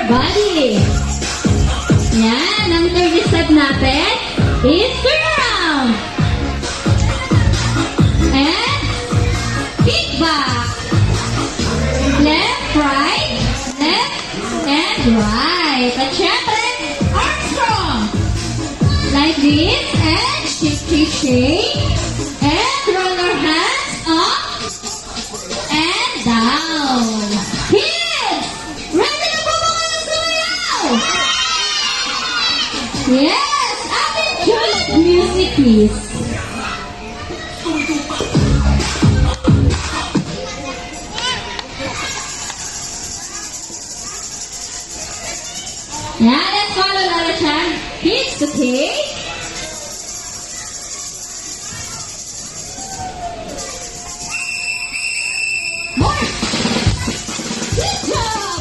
body. Yan, ang third step natin is turn around. And kick back. Left, right, left, and right. At syempre, arm strong. Like this, and shake. And roll our hands up and down. Kids, ready na po ba kayo sumayaw? Yes, ating joint music please. Yeah, let's follow Lara Chan. Kids, okay? More. Good job.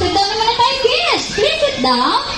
Sit down naman na tayo, kids. Please sit down.